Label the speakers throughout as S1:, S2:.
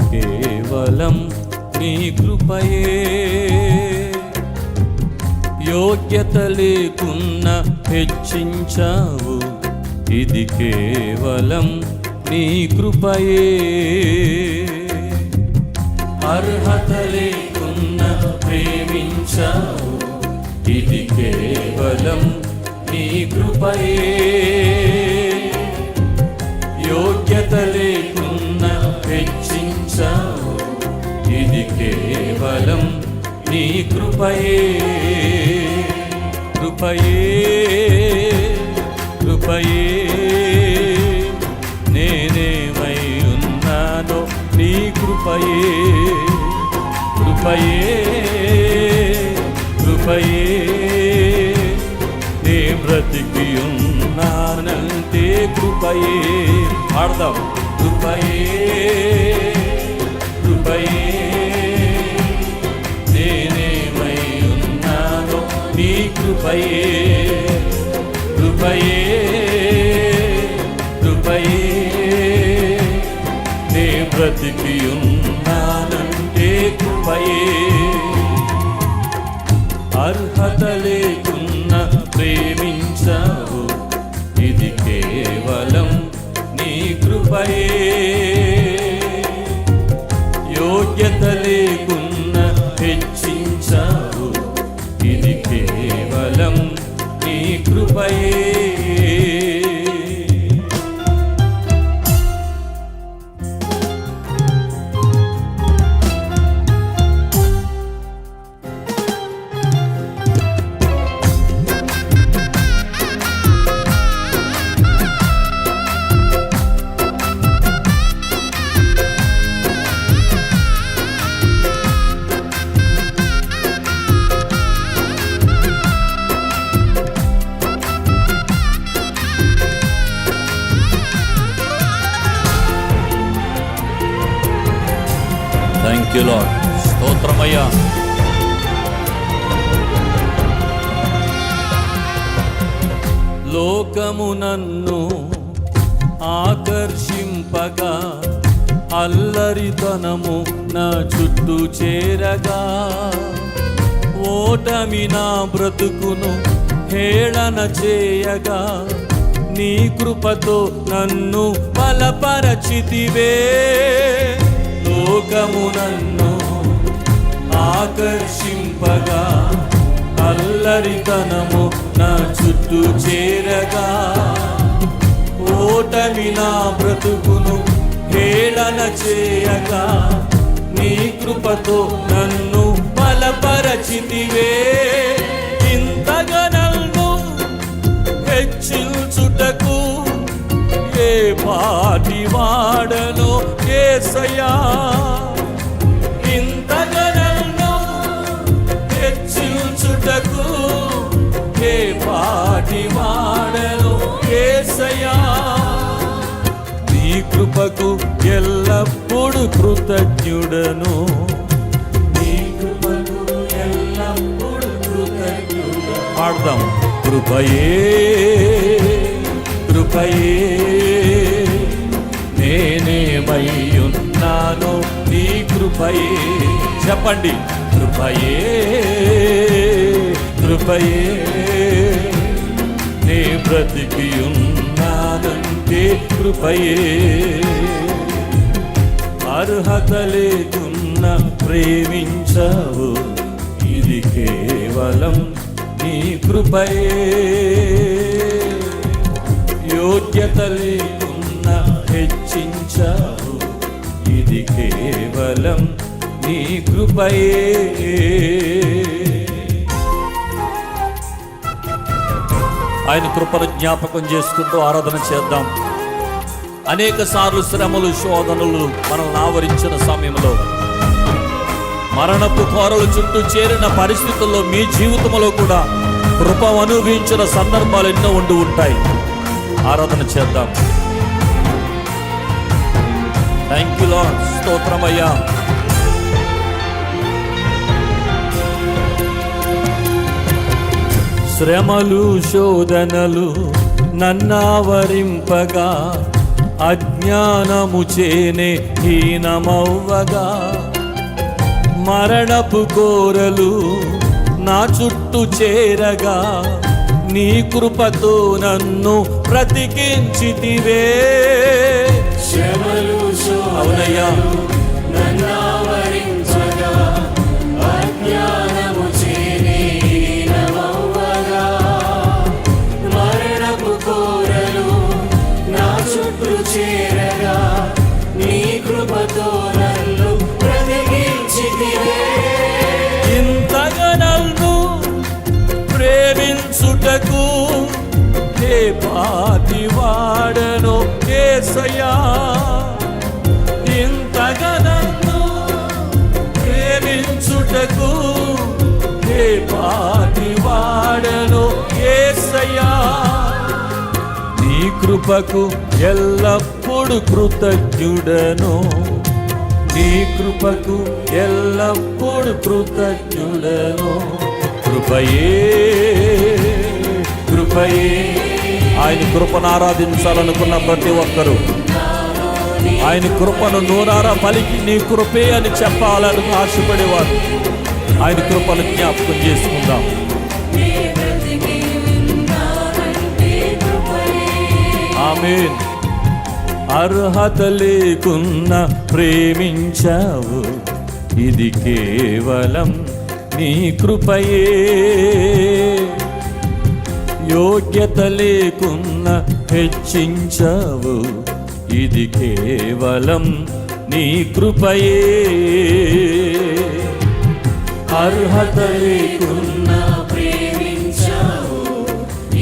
S1: కేవలం నీ కృపయే. యోగ్యత లేకున్నా హెచ్చించావు, ఇది కేవలం నీ కృపయే. అర్హత లేకున్నా ప్రేమించావు, ఇది కేవలం నీ కృపయే. యోగ్యత లేకున్నా హెచ్చించావు, ఇది కేవలం నీ కృపయే. కృపయే కృపయే నేనేమై ఉన్నానో నీ కృపయే. కృపయే కృపయే నే బ్రతికి ఉన్నానంటే కృపయే. పాడదాం. కృపయే కృపయే నేనేమై ఉన్నానో నీ కృపయే. కృపయే కృపయే నే బ్రతికి ఉన్నానంటే కృపయే. అర్హత లేకున్నా ప్రేమించావు, ఇది కేవలం నీ కృపయే. యోగ్యత లేకున్నా హెచ్చించావు, ఇది కేవలం నీ కృపయే. Thank you lord. స్తోత్రమయ్యా. లోకము నన్ను ఆకర్షింపగా, అల్లరితనము నా చుట్టూ చేరగా, ఓటమి నా బ్రతుకును హేళన చేయగా, నీ కృపతో నన్ను బలపరచితివే. లోకము నన్ను ఆకర్షింపగా, అల్లరితనము నా చుట్టూ చేరగా, ఓటమి నా బ్రతుకును హేళన చేయగా, నీ కృపతో నన్ను బలపరచితివే. ఇంతగా నన్ను హెచ్చించుటకు ఏ పాటి వాడను యేసయ్యా. ఇంతగా నన్ను హెచ్చించుటకు ఏ పాటి వాడను యేసయ్యా. నీ కృపకు ఎల్లప్పుడు కృతజ్ఞుడను, నీ కృపకు ఎల్లప్పుడు కృతజ్ఞుడను. పాడదాం. కృపయే కృపయే నేనేమై ఉన్నానో నీ కృపయే. చెప్పండి. కృపయే కృపయే నే బ్రతికి ఉన్నానంటే కృపయే. అర్హత లేకున్నా ప్రేమించావు, ఇది కేవలం నీ కృపయే. యోగ్యత లేకున్నా హెచ్చించావు, ఇది కేవలం నీ కృపయే. ఆయన కృపను జ్ఞాపకం చేసుకుంటూ ఆరాధన చేద్దాం. అనేక సార్లు శ్రమలు శోధనలు మనల్ని ఆవరించిన సమయంలో, మరణపు కోరలు చుట్టూ చేరిన పరిస్థితుల్లో మీ జీవితంలో కూడా కృప అనుభవించిన సందర్భాలు ఎన్నో ఉండి ఉంటాయి. ఆరాధన చేద్దాం. Thank you lord. స్తోత్రమయ్యా. శ్రమలు శోధనలు నన్నావరింపగా, అజ్ఞానము చేనే హీనమవ్వగా మరణపు కోరలు నా చుట్టూ చేరగా నీ కృపతో నన్ను బ్రతికించితివే. అవునయ్యా, ఇంతగా నన్ను ప్రేమించుటకు ఏ పాటి వాడను యేసయ్యా. ఇంతగా నన్ను ప్రేమించుటకు ఏ పాటి వాడను యేసయ్యా. నీ కృపకు ఎల్లప్పుడు కృతజ్ఞుడను, నీ కృపకు ఎల్లప్పుడు కృతజ్ఞుడను. కృపయే కృపయే. ఆయన కృపను ఆరాధించాలనుకున్న ప్రతి ఒక్కరూ ఆయన కృపను నూరారా పలికి నీ కృపే అని చెప్పాలని ఆశపడేవారు ఆయన కృపను జ్ఞాపకం చేసుకుందాం. ఆమేన్. అర్హత లేకున్నా ప్రేమించావు, ఇది కేవలం నీ కృపయే. యోగ్యత లేకున్నా హెచ్చించావు, ఇది కేవలం నీ కృపయే. అర్హత లేకున్నా ప్రేమించావు,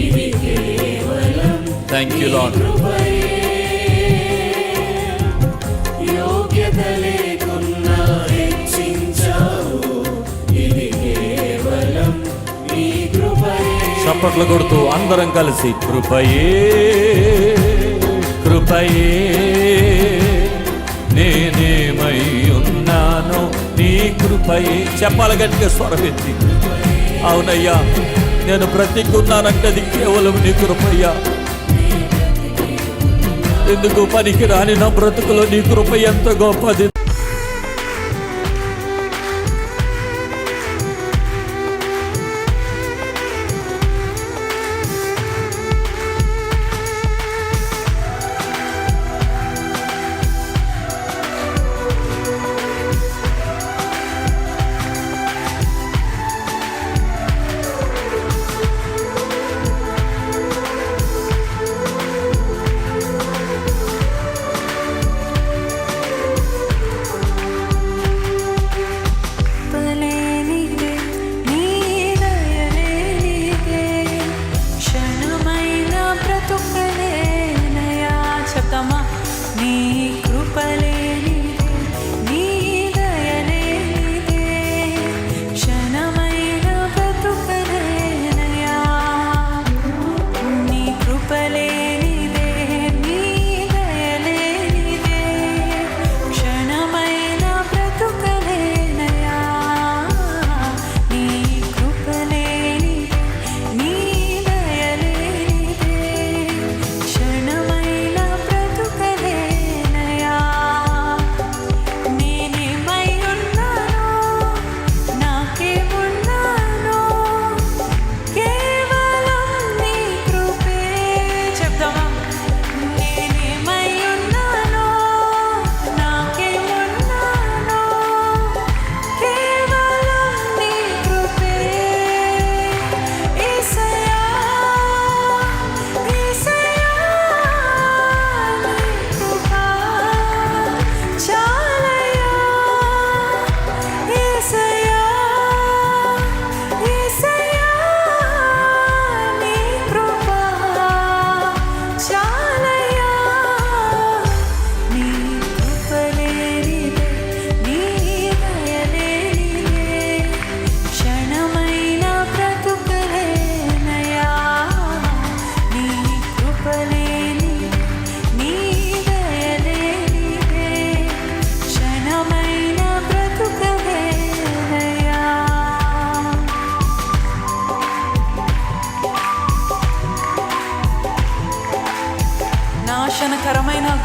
S1: ఇది కేవలం. Thank you lord. చప్పట్లు కొడుతూ అందరం కలిసి కృపయే కృపయే నేనేమై ఉన్నాను నీ కృపయే. చెప్పాలి గట్టిగా స్వరమెత్తి. అవునయ్యా, నేను బ్రతికున్నానంటే అది కేవలం నీ కృపయ్యా. ఎందుకు పనికి రాని నా బ్రతుకులో నీ కృప ఎంత గొప్పది.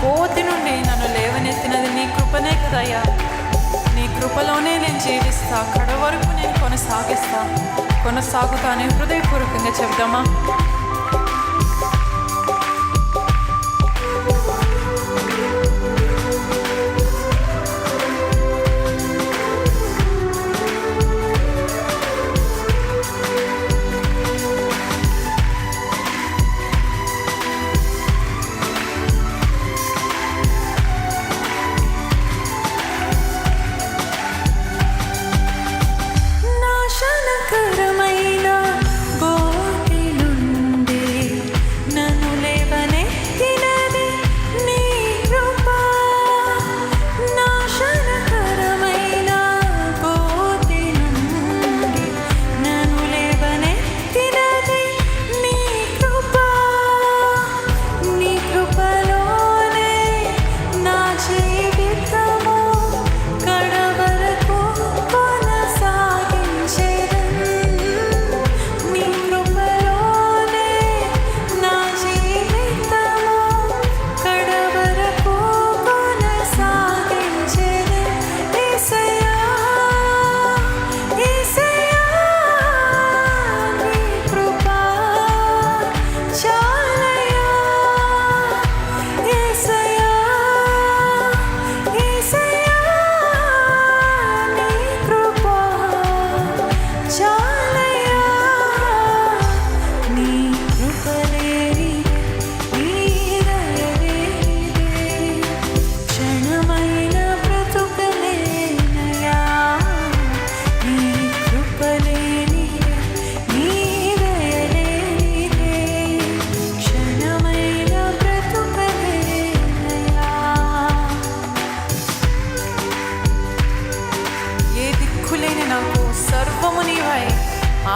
S2: గోతి నుండి నన్ను లేవనెత్తినది నీ కృపనే కదయ్యా. నీ కృపలోనే నేను జీవిస్తా, కడ వరకు నేను కొనసాగుతానే హృదయపూర్వకంగా చెప్దామా?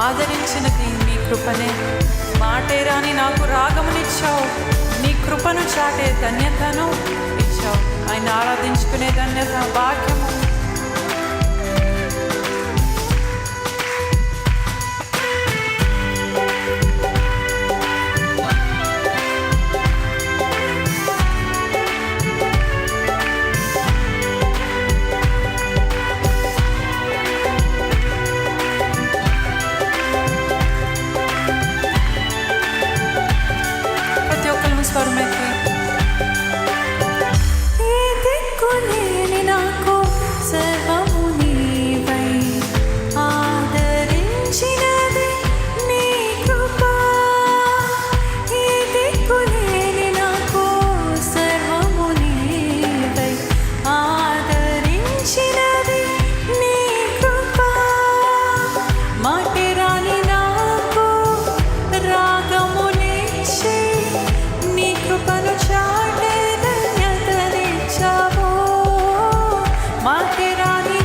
S2: ఆదరించినది నీ కృపనే. మాటే రాని నాకు రాగమునిచ్చావు, నీ కృపను చాటే ధన్యతను ఇచ్చావు. ఆయన ఆరాధించుకునే ధన్యత భాగ్యము.
S3: మాటే రాని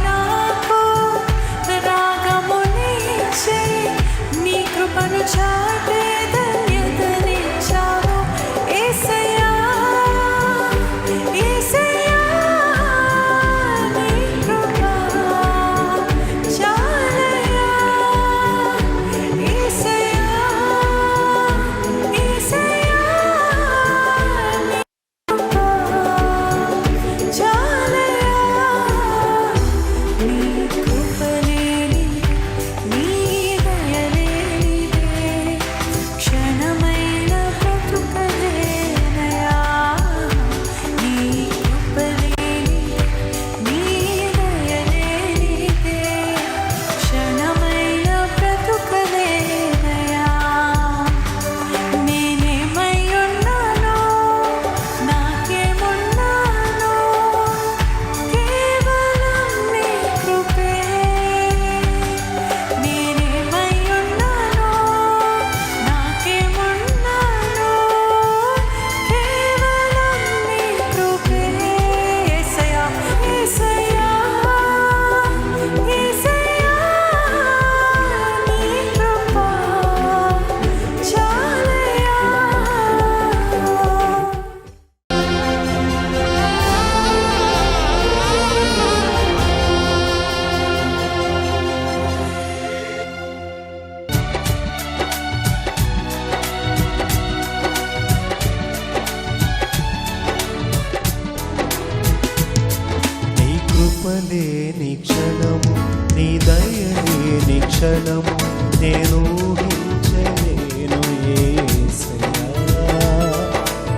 S3: కృపలేని క్షణము, నీ దయలేని క్షణము నేను ఊహించలేను యేసయ్యా.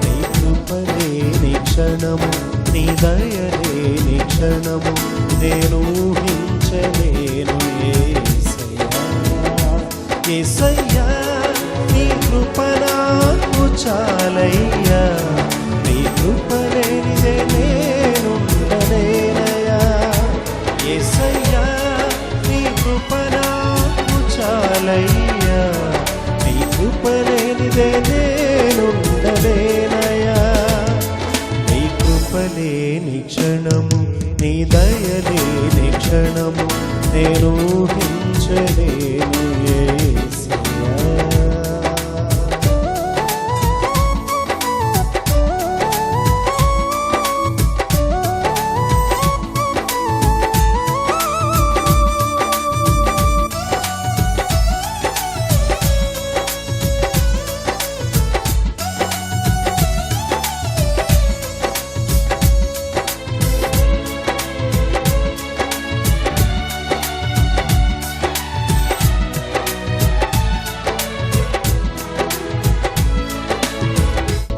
S3: నీ కృపలేని క్షణము, నీ దయలేని క్షణము నేను ఊహించలేను యేసయ్యా. యేసయ్యా నీ కృప నాకు చాలయ్యా, నీ కృప లేనిదే నేనుండలేనయ్యా. యేసయ్యా నీ కృప నాకు చాలయ్యా, నీ కృప లేనిదే నేనుండలేనయ్యా. నీ కృప లేని క్షణము, నీ దయలేని క్షణము నేను ఊహించలేను యేసయ్యా.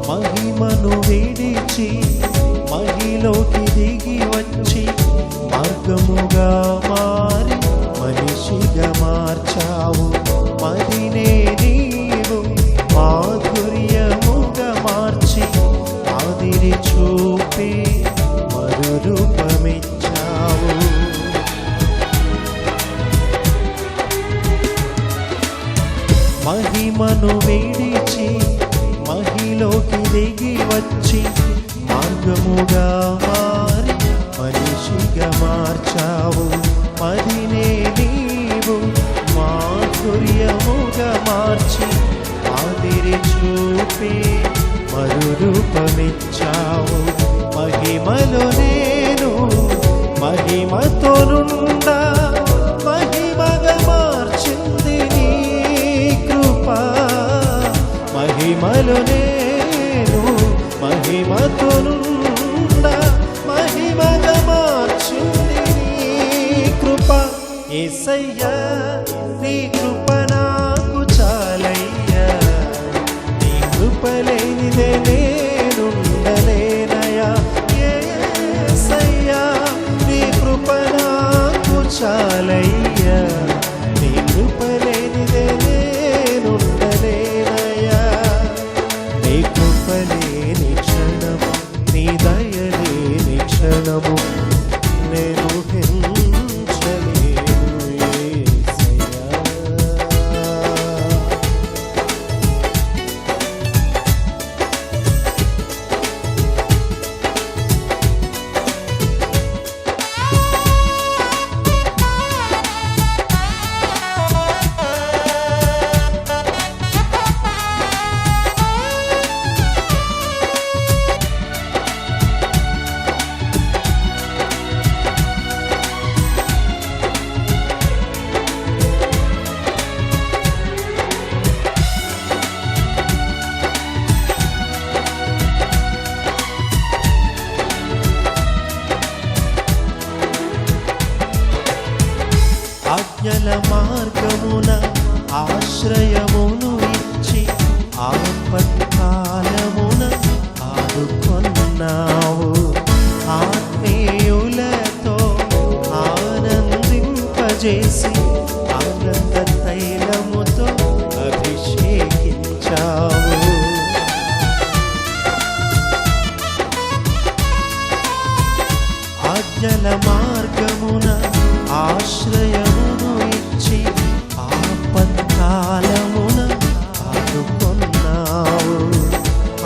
S3: మహిమను విడిచి మహిలోకి దిగి వచ్చి మార్గముగా మారి మనిషిగా మార్చావు. మదినే నీవు మాధుర్యముగా మార్చి ఆదిరి చూపి మరు రూపమిచ్చావు. మహిమను విడిచి మహిలోకి దిగి వచ్చి మార్గముగా మారి మనిషిగా మార్చావు. మదినే నీవు మాధుర్యముగా మార్చి ఆదిరి చూపి మరు రూపమిచ్చావు. మహిమలో నేను మహిమతో నుండా మహిమగా మార్చింది నీ కృప. మహిమలో నేను మహిమతో నుండా మహిమగా మార్చింది నీ కృప. యేసయ్యా నీ కృప నాకు చాలయ్యా, నీ కృప లేనిదే నేనుండలేనయ్యా. యేసయ్యా నీ కృప నాకు చాలయ్యా, నీ కృప లేనిదే నేనుండలేనయ్యా. నీ కృప లేని క్షణము, నీ దయ లేని క్షణము నేను ఊహించలేను యేసయ్యా. ఆజ్ఞల మార్గమున ఆశ్రయమును ఇచ్చి ఆపత్కాలమున ఆదుకొన్నావు. ఆత్మీయులతో ఆనందింపజేసి ఆనంద తైలముతో అభిషేకించావు. ఆజ్ఞల మార్గమున ఆశ్రయమును ఇచ్చి ఆపత్కాలమున ఆదుకొన్నావు.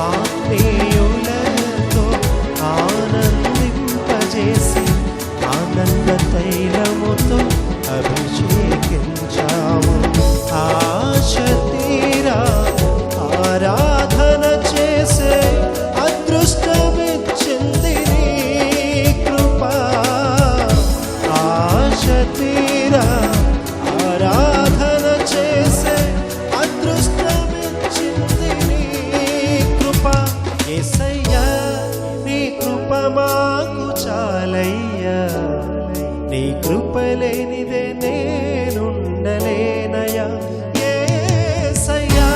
S3: ఆత్మీయులతో ఆనందింపజేసి ఆనంద తైలముతో అభిషేకించావు. ఆశ తీరా ఆరాధన చేసే అదృష్టమిచ్చింది నీ కృప. ఆశ తీరా ఆరాధన చేసే నీ కృపలేనిదే నేనుండలేనయా యేసయ్యా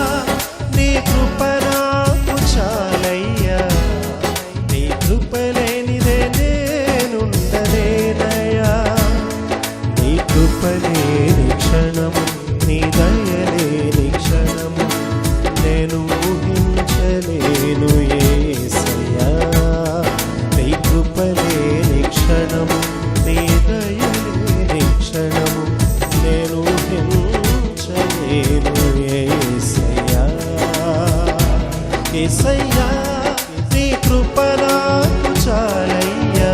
S3: నీ కృప నాకు చాలయ్యా నీ కృపలేనిదే నేనుండలేనయా నీ కృపలేని క్షణము నీ దయలేని క్షణము నేను ఊహించలేను యేసయ్యా నీ కృపలేని క్షణము నీ దయలేని క్షణము నేను ఊహించలేను యేసయ్యా యేసయ్యా నీ కృప నాకు చాలయ్యా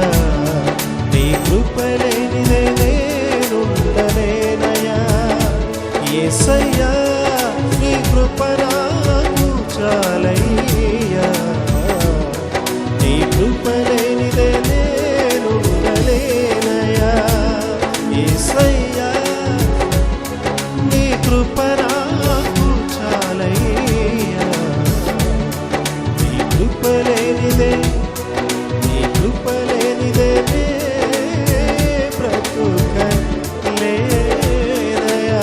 S3: నీ కృపలేనిదే నేనుండలేనయా యేసయ్యా నీ కృప నాకు చాలయ్యా నీ కృపలేనిదే నేనుండలేనయా యేసయ్యా నీ కృప నాకు చాలయ్యా నీ కృపలేనిదే బ్రతుకలేనయా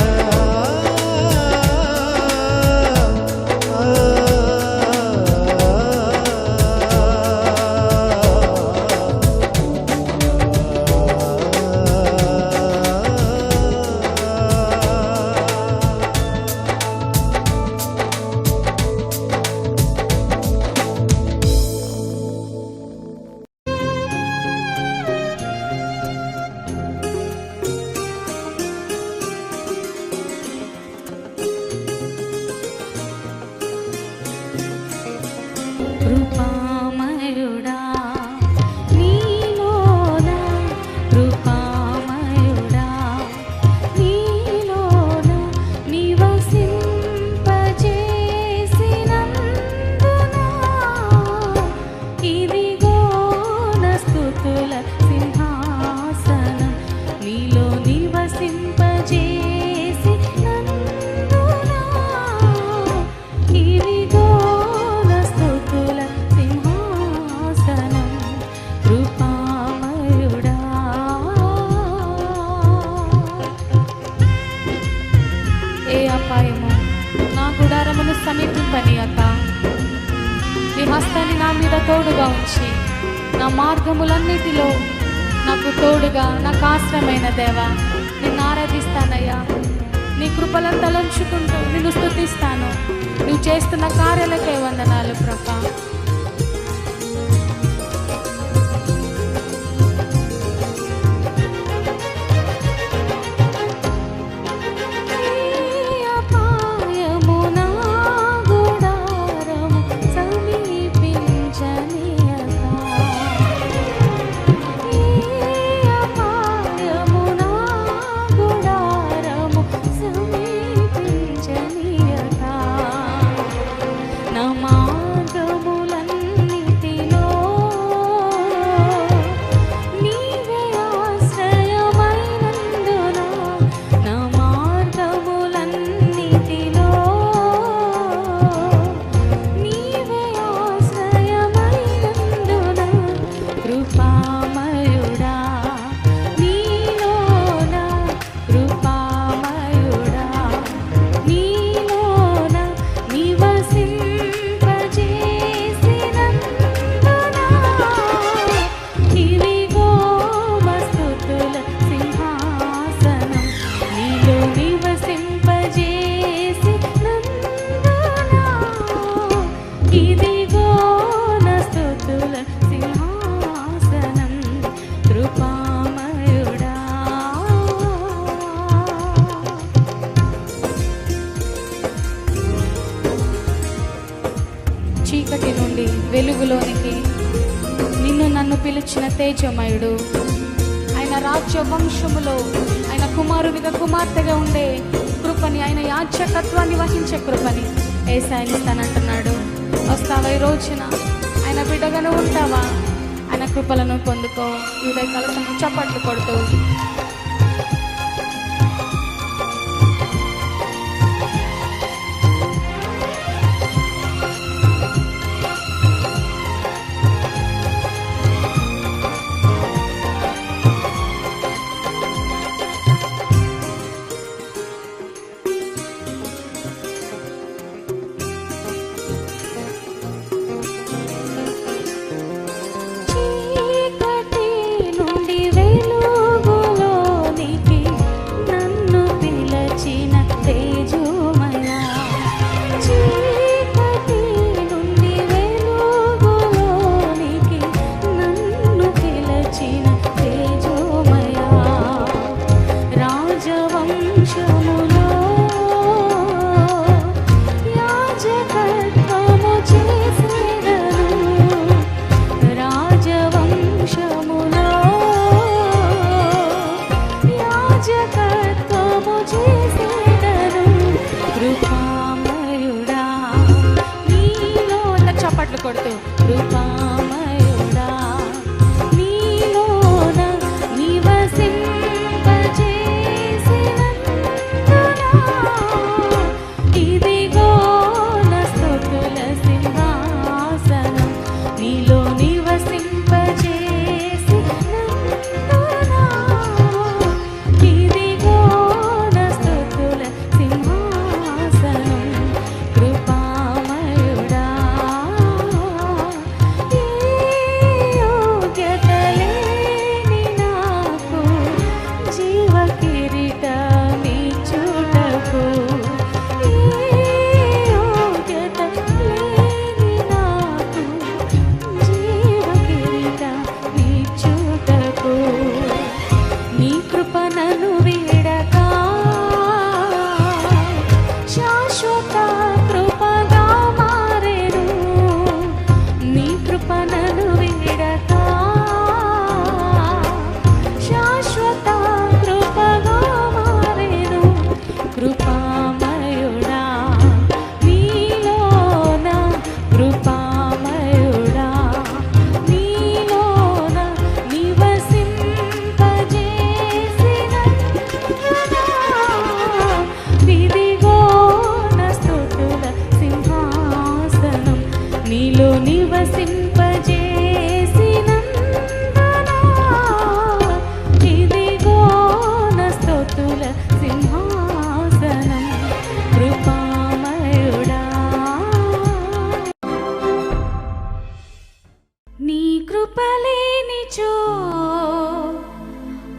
S4: కృపామయుడా నీలోన కృపామయుడా నీలోన నివసింపజేసినందున ఇదిగో నా స్తుతుల సింహాసనం నీలో నివసింపజేసినందున ఇదిగో నా స్తుతుల సింహాసనం కృపామయుడా ఏ అపాయము నా గుడారమును సమీపింపనీయక నీ హస్తాన్ని నా మీద తోడుగా ఉంచి నా మార్గములన్నిటిలో నాకు తోడుగా నాకు ఆశ్రయమైన దేవా నిన్ను ఆరాధిస్తానయ్యా నీ కృపలను తలంచుకుంటూ నిన్ను స్తుతిస్తాను నువ్వు చేస్తున్న కార్యాలకే వందనాలు ప్రభా అపాయము నా గుడారము సమీపించనీయక అపాయము నా గుడారము సమీపించనీయక నా మార్గములన్నిటిలో నీవే ఆశ్రయమైనందున నా మార్గములన్నిటిలో నీవే ఆశ్రయమైనందున కృపామయుడా నీలోన కృపామయుడా నీలోన నివసింపజేసినందున ఇదిగో మా స్తుతుల సింహాసనం నీలో నివసింపజేసినందున ఇదిగో నా స్తుతుల సింహాసనం కృపామయుడా చీకటి నుండి వెలుగులోనికి నిన్ను నన్ను పిలిచిన తేజమయుడు ఆయన రాజ్య వంశములో ఆయన కుమారునిగా కుమార్తెగా ఉండే కృపని ఆయన యాజకత్వాన్ని వహించే కృపని ఏసాయనిస్తానంటున్నాడు వస్తావా ఈ రోజున ఆయన బిడ్డగానే ఉంటావా ఆయన కృపలను పొందుకో ఈ ఉదయకాల సమయం చప్పట్లు కొడుతూ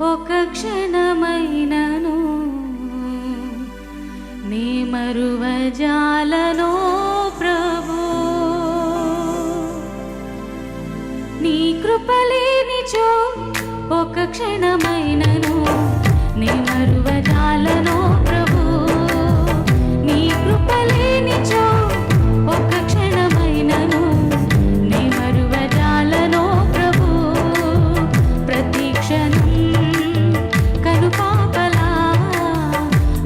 S4: ఒక క్షణమైనను నీ మరువజాలను ప్రభు. నీ కృపలేనిచో ఒక క్షణమైనను నీ మరువజాలను ప్రభు. నీ కృపలేనిచో ఒక క్షణమైనను నీ మరువజాలను ప్రభు. ప్రతి క్షణం కనుపాపలా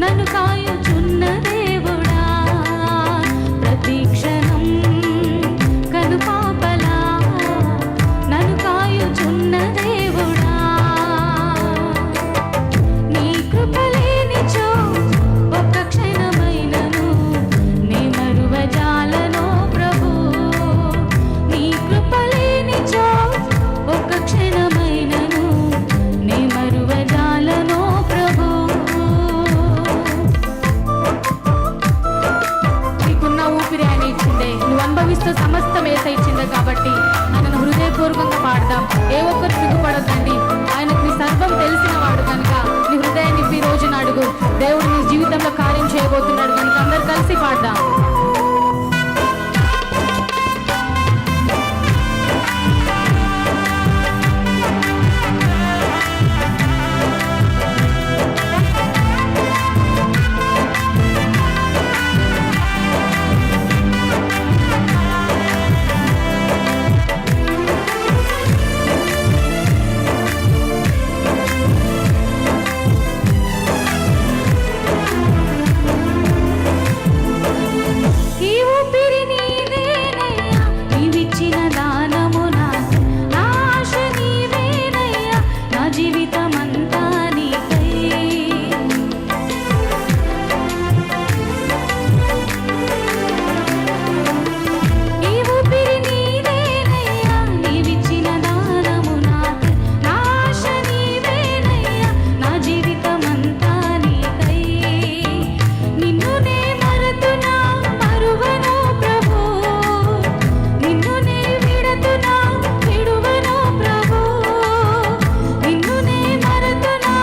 S4: నన్ను కాయుచున్న దేవుడా. ప్రతి క్షణం కనుపాపలా నన్ను కాయుచున్న దేవుడా. నీ కృపలేనిచో ఒక క్షణమైనను నీ మరువజాలను ప్రభు. నీ కృపలేనిచో ఒక క్షణమైనను నీ మరువజాలను ప్రభు. నీకున్న ఊపిరి ఆయన ఇచ్చిందే, నువ్వు అనుభవిస్తూ సమస్తం ఏసై ఇచ్చిందే కాబట్టి ఆయనను హృదయపూర్వకంగా పాడదాం. ఏ ఒక్కరు సిగ్గుపడొద్దండి. ఆయనకు నీ సర్వం తెలిసిన వాడు కనుక నీ హృదయాన్ని ఈ రోజున అడుగు. దేవుడు నీ జీవితంలో కార్యం చేయబోతున్నాడు కనుక అందరు కలిసి పాడదాం. ఈ ఊపిరి నీదేనయ్యా, నీవిచ్చిన దానము నాకు. నా ఆశ నీవేనయ్యా, నా జీవితమంతా నీకై. ఈ ఊపిరి నీదేనయ్యా, నీవిచ్చిన దానము నాకు. నా ఆశ నీవేనయ్యా, నా జీవితమంతా నీకై. నిన్ను నే మరతునా మరువను ప్రభు. నిన్ను నే విడతునా విడువను ప్రభు. నిన్ను నే మరతునా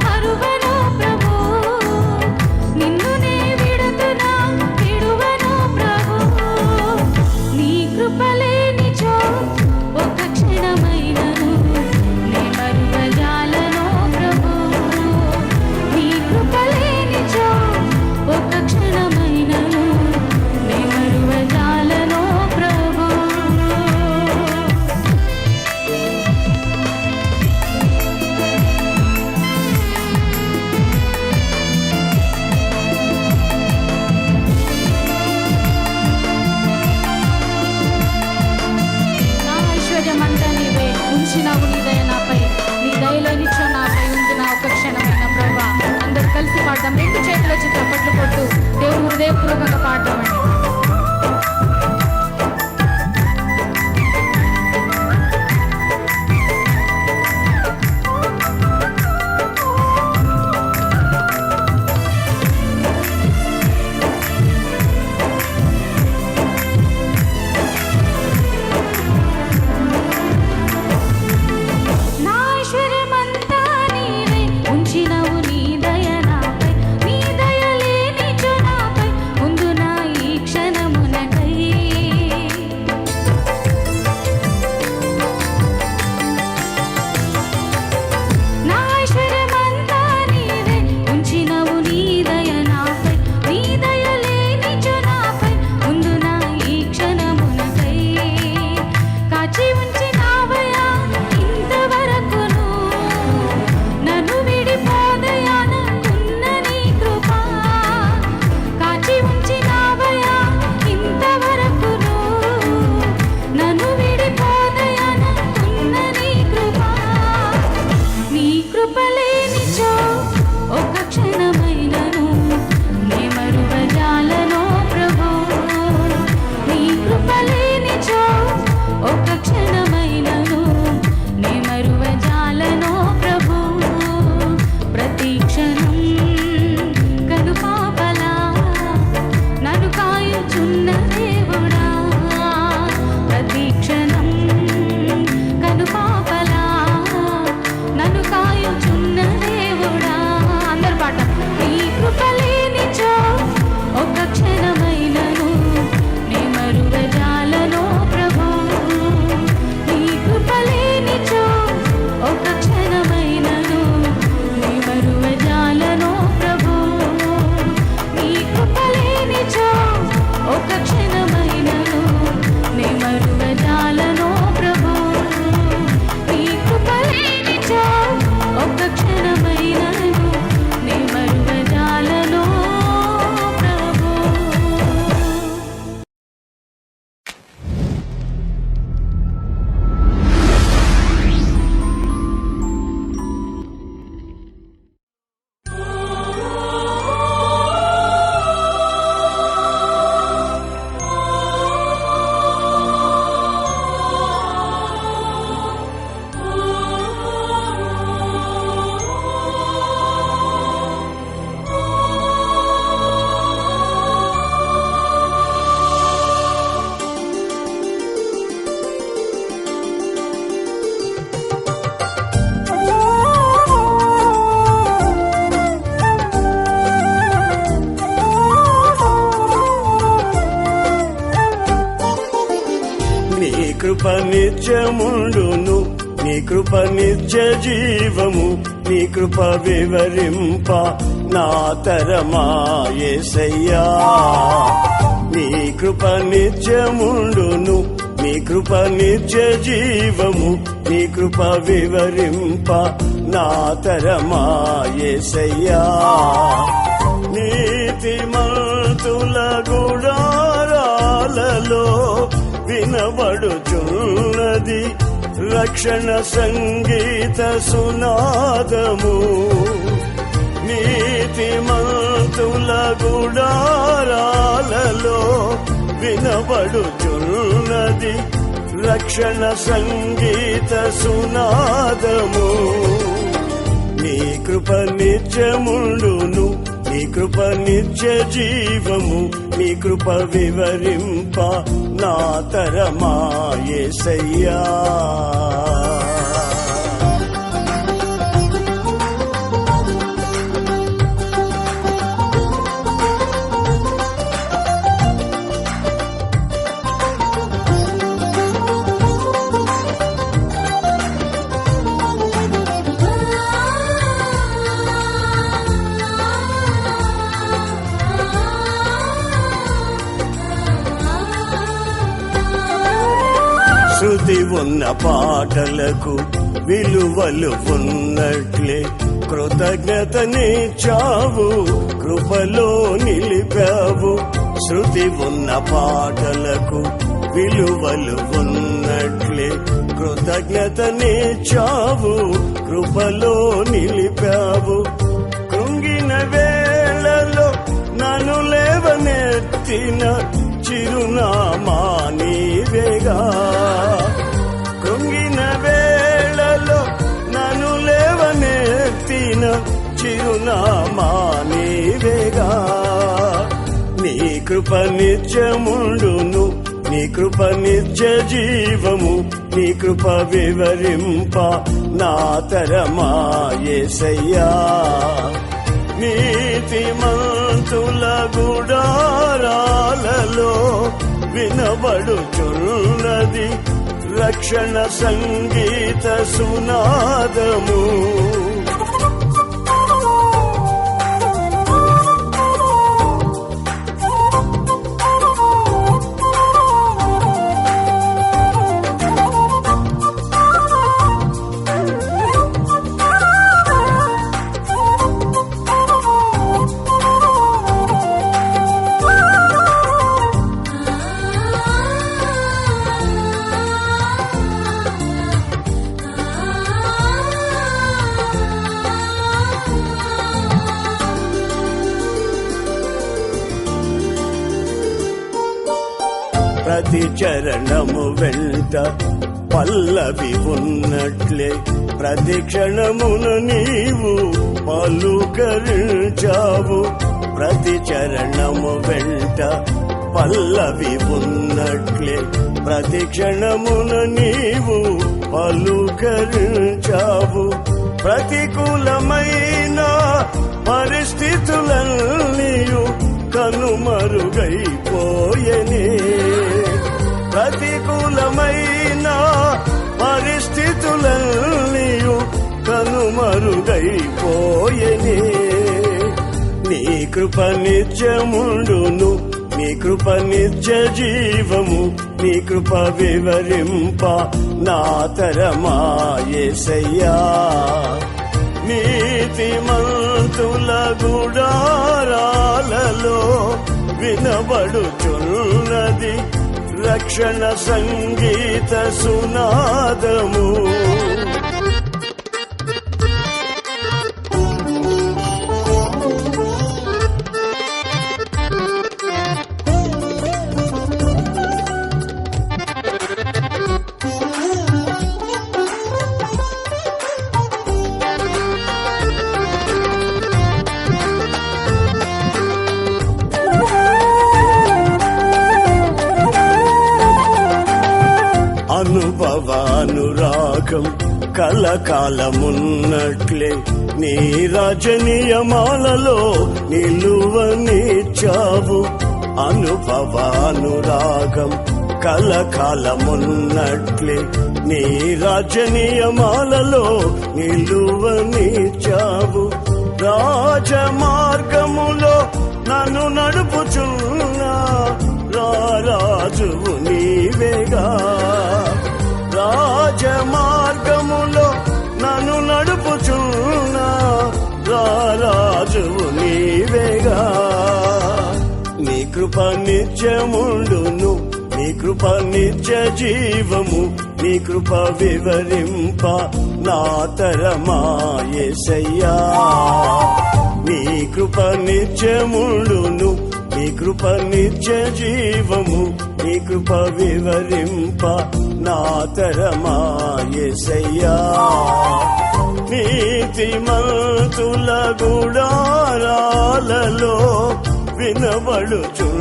S4: మరువను ప్రభు. నిన్ను నే విడతునా విడువను ప్రభు. నీ కృపలేనిచో ఒక క్షణమైనను నీ మరువజాలను ప్రభు. నీ కృపలేనిచో ఒక క్షణమైనను నీ మరువజాలను ప్రభు. నా ఐశ్వర్యమంతా నీవే, ఉంచినావు నీ దయ నాపై. నీ దయలోనిచ్చో నాపై ఉంది నా ఒక క్షణమైన ప్రభా. అందరూ కలిసి పాడదాం. రెండు చేతుల చప్పట్లు కొట్టు దేవుడు హృదయపూర్వకంగా పాడదామండి. నా ఐశ్వర్యమంతా నీవే, ఉంచినవు నీ దయ నాపై. నీ దయ లేనిచో నాపై ఉందు నా ఈ క్షణమునకై. నా ఐశ్వర్యమంతా నీవే, ఉంచినవు నీ దయ నాపై. నీ దయ లేనిచో నాపై ఉందు నా ఈ క్షణమునకై. కాచి ఉంచినావయ్యా ఇంతవరకును, నన్ను విడిపోదయా నాకున్న నీ కృప. కాచి ఉంచినావయ్యా ఇంతవరకును, నన్ను విడిపోదయా నాకున్న నీ కృప. నీ కృపలేనిచో ఒక క్షణమైనను నీ మరువజాలను ప్రభు. నీ కృపలేనిచో ఒక క్షణమైనను నీ మరువజాలను ప్రభు. ప్రతి క్షణం కనుపాపలా నన్ను కాయుచున్న దేవుడా. ప్రతి క్షణం కనుపాపలా నన్ను కాయుచున్న
S5: నిత్యముండును, నీ కృప నిత్య జీవము, నీ కృప వివరింప నా తరమా యేసయ్యా. నీ కృప నిత్యముండును, నీ కృప నిత్య జీవము, నీ కృప వివరింప నా తరమా యేసయ్యా. నీతిమంతుల గుడారాలలో వినబడుచున్నది రక్షణ సంగీత సునాదము. నీతిమంతుల గుడారాలలో వినబడుచున్నది రక్షణ సంగీత సునాదము. నీ కృప నిత్యముండును, నీ కృప నిత్య జీవము, నీ కృప వివరింప నా తరమా యేసయ్యా. శృతి ఉన్న పాటలకు విలువలు ఉన్నట్లే కృతజ్ఞతనిచ్చావు, కృపలో నిలిపావు. శృతి ఉన్న పాటలకు విలువలు ఉన్నట్లే కృతజ్ఞతనిచ్చావు, కృపలో నిలిపావు. కృంగిన వేళలో నన్ను లేవనెత్తిన చిరునామా నీవేగా. కృంగిన వేళలో నన్ను లేవనెత్తిన చిరునామా నీవేగా. నీ కృప నిత్యముండును, నీ కృప నిత్య జీవము, నీ కృప వివరింప నా తరమా యేసయ్యా. నీతిమంతుల గుడారాలలో వినబడుచున్నది రక్షణ సంగీత సునాదము. ప్రతి చరణము వెంట పల్లవి ఉన్నట్లే ప్రతి క్షణమున నీవు పలుకరించావు. ప్రతి చరణము వెంట పల్లవి ఉన్నట్లే ప్రతి క్షణమున నీవు పలుకరించావు. ప్రతికూలమైన పరిస్థితులన్నీయు కనుమరుగైపోయెనే. ప్రతికూలమైన పరిస్థితులన్నీయు కనుమరుగైపోయెనే. నీ కృప నిత్యముండును, నీ కృప నిత్య జీవము, నీ కృప వివరింప నా తరమా యేసయ్యా. నీతిమంతుల గుడారాలలో వినబడుచున్నది రక్షణ సంగీత సునాదము. అనుభవానురాగం కలకాలమున్నట్లే నీ రాజనీయమాలలో నిలువనిచ్చావు. అనుభవానురాగం కలకాలమున్నట్లే నీ రాజ్య నియమాలలో నిలువనిచ్చావు. రాజమార్గములో నన్ను నడుపుచున్నా రాజువు నీవేగా. రాజమార్గములో నన్ను నడుపుచున్నా రాజువు నీవేగా. నీ కృప నిత్యముండును, నీ కృప నిత్య జీవము, నీ కృప వివరింప నా తరమా యేసయ్యా. నీ కృప నిత్యముండును, నీ కృప నిత్య జీవము, నీ కృప వివరింప నా తరమా యేసయ్యా. నీతిమంతుల గుడారాలలో వినబడుచున్నది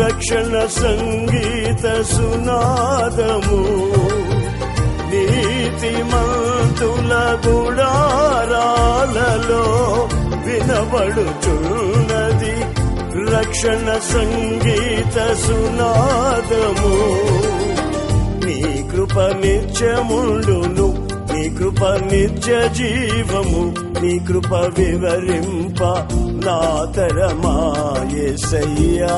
S5: రక్షణ సంగీత సునాదము. నీతిమంతుల గుడారాలలో వినబడుచున్నది రక్షణ సంగీత సునాదము. నీ కృప నిత్యముండును, నీ కృప నిత్య జీవము, నీ కృప వివరింప నా తరమా యేసయ్యా.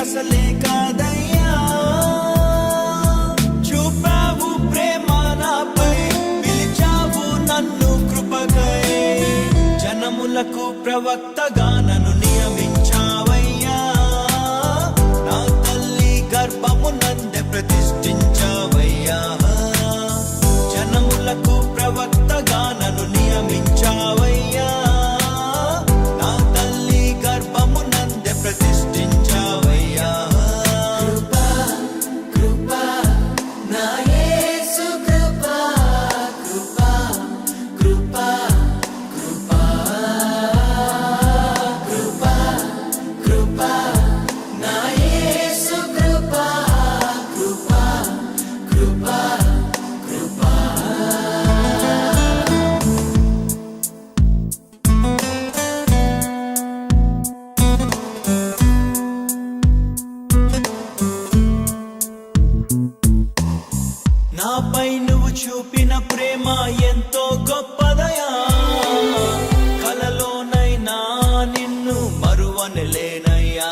S6: అసలే కాదయ్యా. చూపావు ప్రేమ నాపై, పిలిచావు నన్ను కృపకై. జనములకు ప్రవక్తగా నన్ను నియమించావయ్యా. నా తల్లి గర్భము నందే ప్రతిష్ఠించావయ్యా. జనములకు ప్రవక్తగా నన్ను నియమించావయ్యా. నా తల్లి గర్భము నందే ప్రతిష్ఠించావయ్యా. కృపా కృపా నా యేసు కృపా, కృపా కృపా కృపా కృపా కృపా నా యేసు కృపా, కృపా కృపా కృపా. నాపై నువ్వు చూపిన ప్రేమ ఎంతో గొప్పదయా. కలలోనైనా నిన్ను మరువనలేనయ్యా.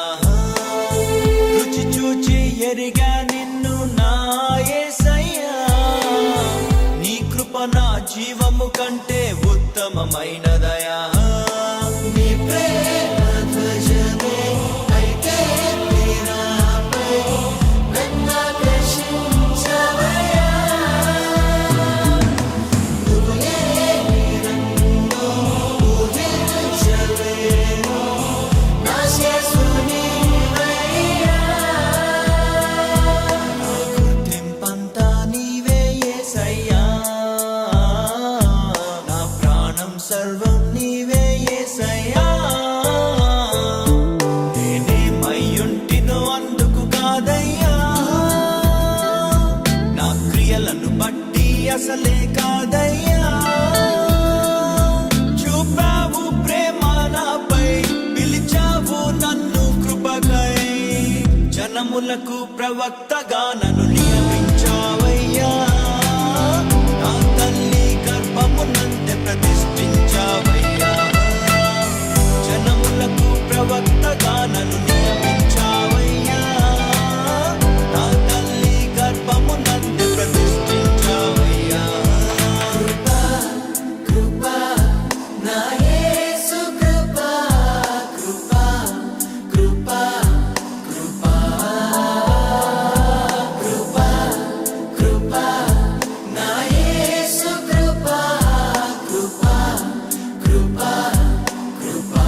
S6: రుచి చూచి ఎరిగా నిన్ను నా యేసయ్యా. నీ కృప నా జీవము కంటే ఉత్తమమైనదయా. నీ ప్రేమ ధ్వజమే అయితే నాపై నన్ను ఆకర్షించవయ్యా. నువ్వు లేని నన్ను ఊహించలేను, నా యేసు నీవయ్యా. నా గుర్తింపంతా నీవే యేసయ్యా. నా ప్రాణం సర్వం నీవే యేసయ్యా. నేనేమయ్యుంటినో అందుకు కాదయ్యా. నా క్రియలను బట్టి అసలే కాదయ్యా. చూపావు ప్రేమ నాపై, పిలిచావు నన్ను కృపకై. జనములకు ప్రవక్తగా నన్ను నియమించావయ్యా. నా తల్లి గర్భము నందే ప్రతిష్ఠించావయ్యా. జనములకు ప్రవక్తగా నన్ను నియమించావయ్యా. నా తల్లి గర్భము నందే ప్రతిష్ఠించావయ్యా. కృపా కృపా నా యేసు కృపా, కృపా కృపా కృపా కృపా కృపా నా యేసు కృపా, కృపా కృపా కృపా.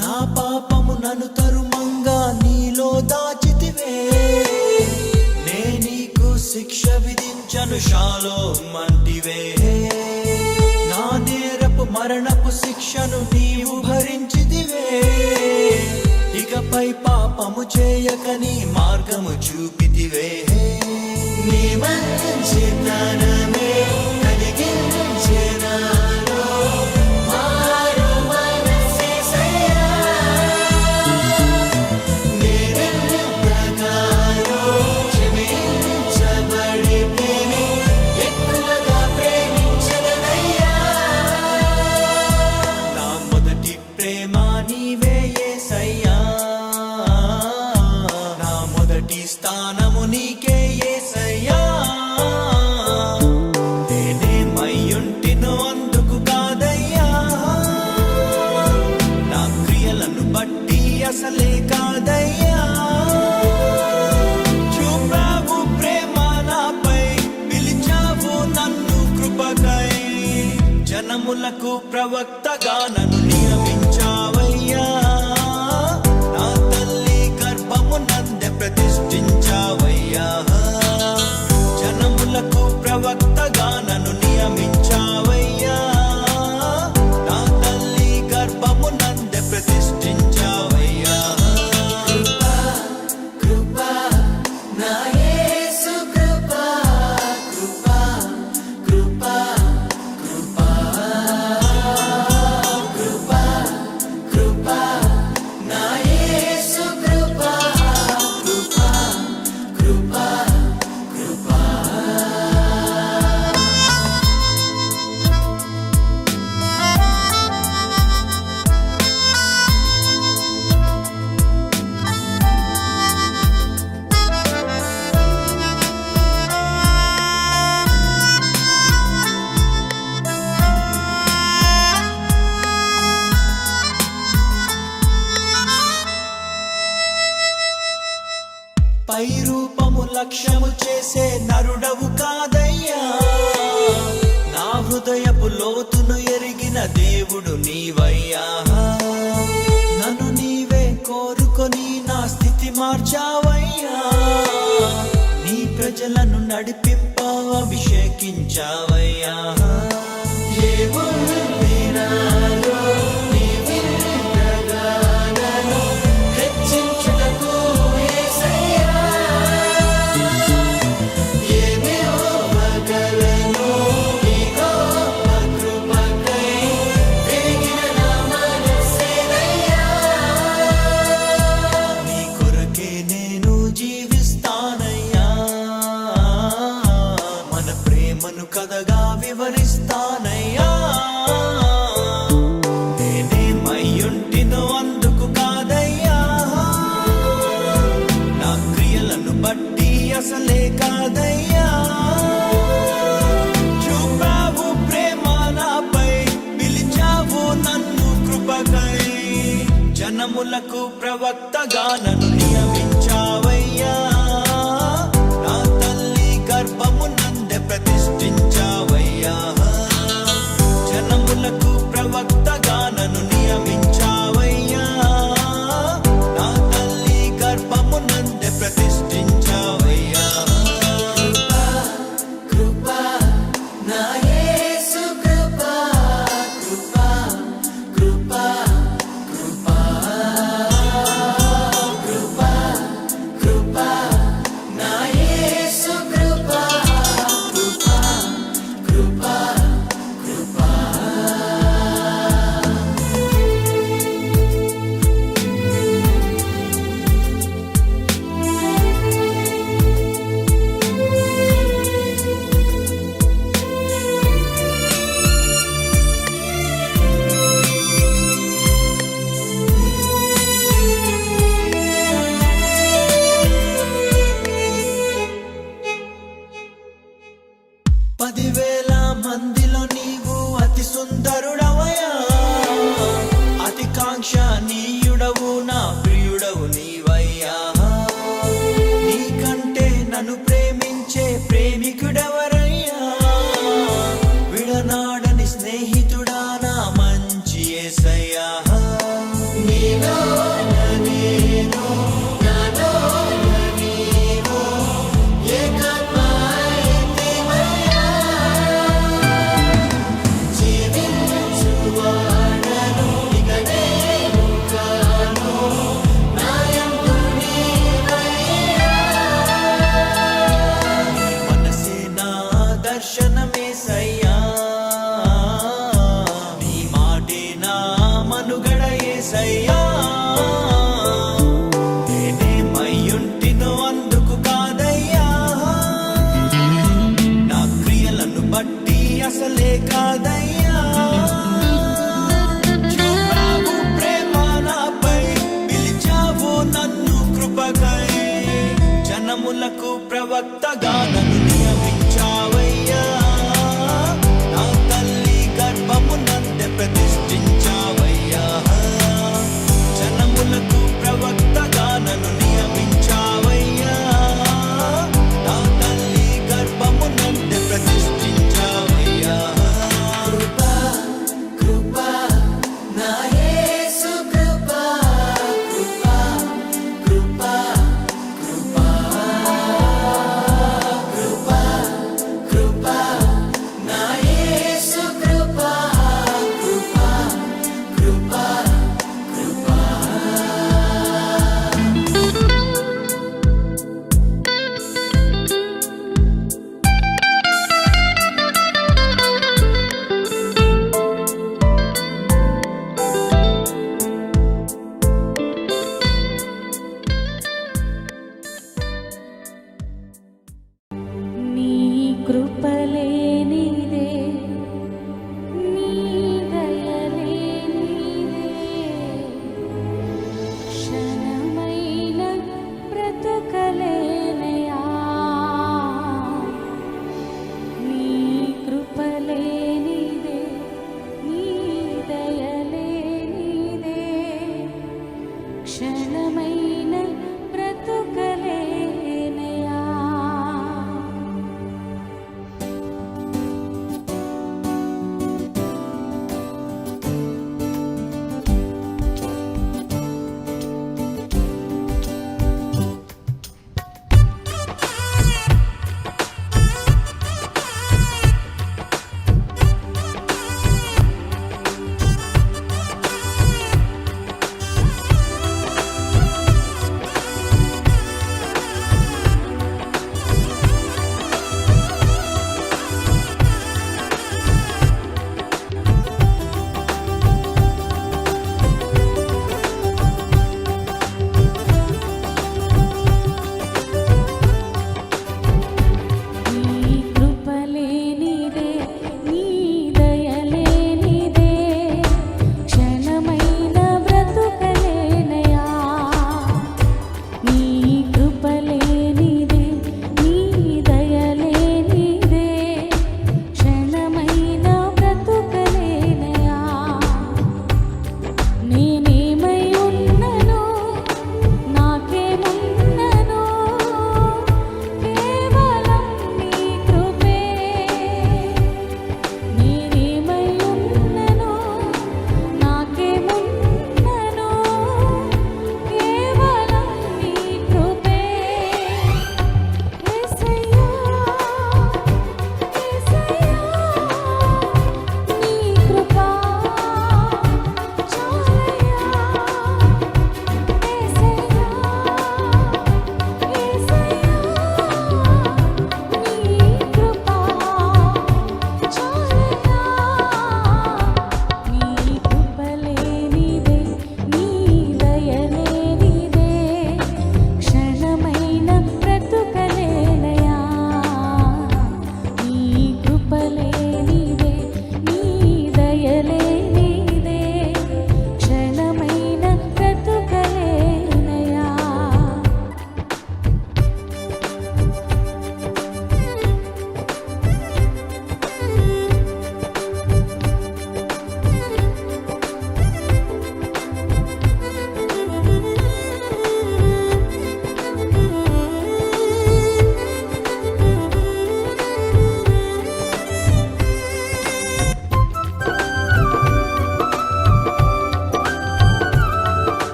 S6: నా పాపము నన్ను తరుమంగా నీలో దాచితివే. నే నీకు శిక్ష విధించను షాలోమంటివే. నా నేరపు మరణపు శిక్షను నీవు భరించితివే. ఇకపై పాపము చేయక నీ మార్గము చూపితివే. నీ మంచితనమే కలిగించే నాలో మారు మనసేసయ్యా. నేనెంతగానో క్షమించబడితిని, ఎక్కువగా ప్రేమించదనయ్యా. నా మొదటి ప్రేమ నీవే యేసయ్యా. నా మొదటి స్థానము నీకే యేసయ్యా. నేనేమయ్యుంటినో అందుకు కాదయ్యా. నా క్రియలను బట్టి అసలే కాదయ్యా. చూపావు ప్రేమ నాపై, పిలిచావు నన్ను కృపకై. జనములకు ప్రవక్తగా నన్ను నియమించావయ్యా. నా తల్లి గర్భము నందే ప్రతిష్ఠించావయ్యా. జనములకు ప్రవక్తగా నన్ను నియమించావయ్యా. నా తల్లి గర్భము నందే ప్రతిష్ఠించావయ్యా. కృపా కృపా నా యేసు కృపా, చేసే నరుడవు కాదయ్యా. నా హృదయపు లోతును ఎరిగిన దేవుడు నీవయ్యా. నన్ను నీవే కోరుకొని నా స్థితి మార్చావయ్యా. నీ ప్రజలను నడిపింప అభిషేకించావయ్యా. ఏముంది నాలో నీ విన్నగానను హెచ్చించుటకు యేసయ్యా. ఏమి ఇవ్వగలను నీ గొప్ప కృపకై పెరిగిన నా మనస్సేనయ్యా. నీ కొరకే నేను జీవిస్తానయ్యా. మన ప్రేమను కథగా వివరిస్తానయ్యా. నేనేమయ్యుంటినో అందుకు కాదయ్యా. నా క్రియలను బట్టి అసలే కాదయ్యా. చూపావు ప్రేమ నాపై, పిలిచావు నన్ను కృపకై. జనములకు ప్రవక్తగా నన్ను నియమించావయ్యా. నా తల్లి గర్భము నందే ప్రతిష్ఠించావయ్యా. జనములకు ప్రవక్తగా నన్ను నియమించావయ్యా. నా తల్లి గర్భము నందే ప్రతిష్ఠించావయ్యా. కృపా నా యేసు కృపా, కృపా కృపా కృపా కృపా కృపా నా యేసు కృపా, కృపా కృపా కృపా. పదివేల మందిలో నీవు అతి సుందరుడవయ్యా. అతి కాంక్షణీయుడవు నా ప్రియుడవు నీవయ్యా. నీకంటే నన్ను ప్రేమించే ప్రేమికుడెవరయ్యా. విడనాడని స్నేహితుడా నా మంచి యేసయ్యా. నీలోన నేను, నాలోన నీవు ఏకాత్మమైతివయ్యా. జీవించువాడను ఇక నేను కాను, నా యందు నీవయ్యా. నీ మనసే నా దర్శనమేసయ్యా. నీ మాటే నా మనుగడ యేసయ్యా. నేనేమయ్యుంటినో అందుకు కాదయ్యా. నా క్రియలను బట్టి అసలే కాదయ్యా. చూపావు ప్రేమ నాపై, పిలిచావు నన్ను కృపకై. జనములకు ప్రవక్తగా నన్ను నియమించావయ్యా. నా తల్లి గర్భము నందే ప్రతిష్ఠించావయ్యా. జనములకు ప్రవక్తగా నన్ను నియమించావయ్యా. నా తల్లి గర్భము నందే ప్రతిష్ఠించావయ్యా. కృపా కృపా నా యేసు కృపా, కృపా కృపా కృపా కృపా కృపా నా యేసు కృపా, కృపా కృపా కృపా.
S4: నీ కృపలేని